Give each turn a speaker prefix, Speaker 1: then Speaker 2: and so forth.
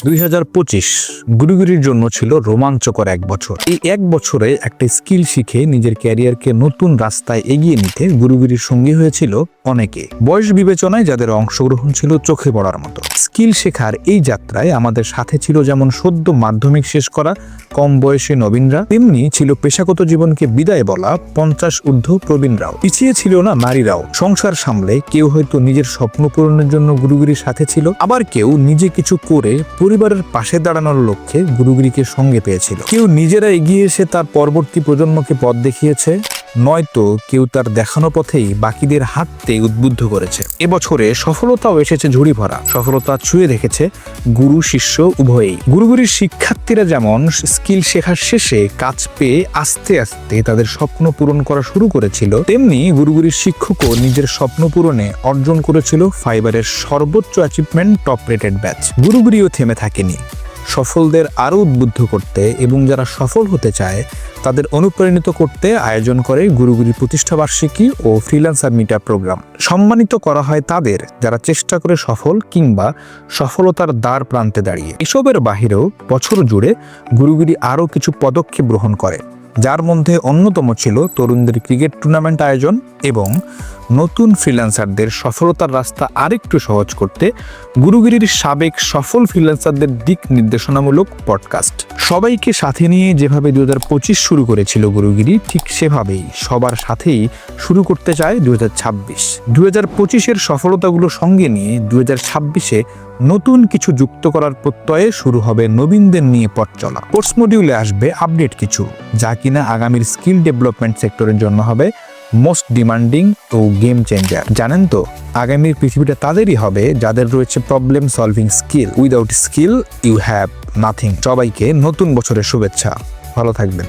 Speaker 1: 2025 গুরুগিরির জন্য ছিল রোমাঞ্চকর এক বছর। এই এক বছরে একটা স্কিল শিখে নিজের ক্যারিয়ারকে নতুন রাস্তায় এগিয়ে নিতে গুরুগিরির সঙ্গী হয়েছিল অনেকে। বয়স বিবেচনায় যাদের অংশগ্রহণ ছিল চোখে পড়ার মতো। স্কিল শেখার এই যাত্রায় আমাদের সাথে ছিল যেমন সদ্য মাধ্যমিক শেষ করা কম বয়সী নবীনরা, তেমনি ছিল পেশাগত জীবনকে বিদায় বলা 50 ঊর্ধ্ব প্রবীণরাও। পিছিয়ে ছিল না নারীরাও। সংসার সামলে কেউ হয়তো নিজের স্বপ্ন পূরণের জন্য গুরুগিরির সাথে ছিল, আবার কেউ নিজে কিছু করে পরিবারের পাশে দাঁড়ানোর লক্ষ্যে গুরুগিরিকে সঙ্গে পেয়েছিল। কেউ নিজেরা এগিয়ে এসে তার পরবর্তী প্রজন্মকে পথ দেখিয়েছে, নয়তো কেউ তার দেখানো পথেই বাকিদের হাঁটতে উদ্বুদ্ধ করেছে। এবছরে সফলতাও এসেছে ঝুড়ি ভরা। সফলতা ছুঁয়ে রেখেছে গুরু শিষ্য উভয়েই। গুরুগিরির শিক্ষার্থীরা যেমন স্কিল শেখার শেষে কাজ পেয়ে আস্তে আস্তে তাদের স্বপ্ন পূরণ করা শুরু করেছিল, তেমনি গুরুগিরির শিক্ষকও নিজের স্বপ্ন পূরণে অর্জন করেছিল ফাইবারের সর্বোচ্চ অ্যাচিভমেন্ট টপ রেটেড ব্যাচ। গুরুগিরিও থেমে থাকেনি। সফলদের আরও উদ্বুদ্ধ করতে এবং যারা সফল হতে চায় তাদের অনুপ্রাণিত করতে আয়োজন করে গুরুগিরি প্রতিষ্ঠাবার্ষিকী ও ফ্রিল্যান্সার মিটআপ প্রোগ্রাম। সম্মানিত করা হয় তাদের যারা চেষ্টা করে সফল কিংবা সফলতার দ্বার প্রান্তে দাঁড়িয়ে। এসবের বাহিরেও বছর জুড়ে গুরুগিরি আরও কিছু পদক্ষেপ গ্রহণ করে, যার মধ্যে অন্যতম ছিল তরুণদের ক্রিকেট টুর্নামেন্ট আয়োজন এবং নতুন ফ্রিল্যান্সারদের সফলতার রাস্তা আরেকটু সহজ করতে গুরুগিরির সাবেক সফল ফ্রিল্যান্সারদের দিক নির্দেশনামূলক পডকাস্ট। সবাইকে সাথে নিয়ে যেভাবে 2025 শুরু করেছিল গুরুগিরি, ঠিক সেভাবেই সবার সাথেই শুরু করতে চায় 2026। 2025-এর সফলতাগুলো সঙ্গে নিয়ে 2026-এ নতুন কিছু যুক্ত করার প্রত্যয়ে শুরু হবে নবীনদের নিয়ে পথ চলা। কোর্স মডিউলে আসবে আপডেট কিছু, যা কিনা আগামীর স্কিল ডেভেলপমেন্ট সেক্টরের জন্য হবে মোস্ট ডিমান্ডিং ও গেম চেঞ্জার। জানেন তো, আগামীর পৃথিবীটা তাদেরই হবে যাদের রয়েছে problem solving skill. Without skill you have nothing. সবাইকে নতুন বছরের শুভেচ্ছা। ভালো থাকবেন।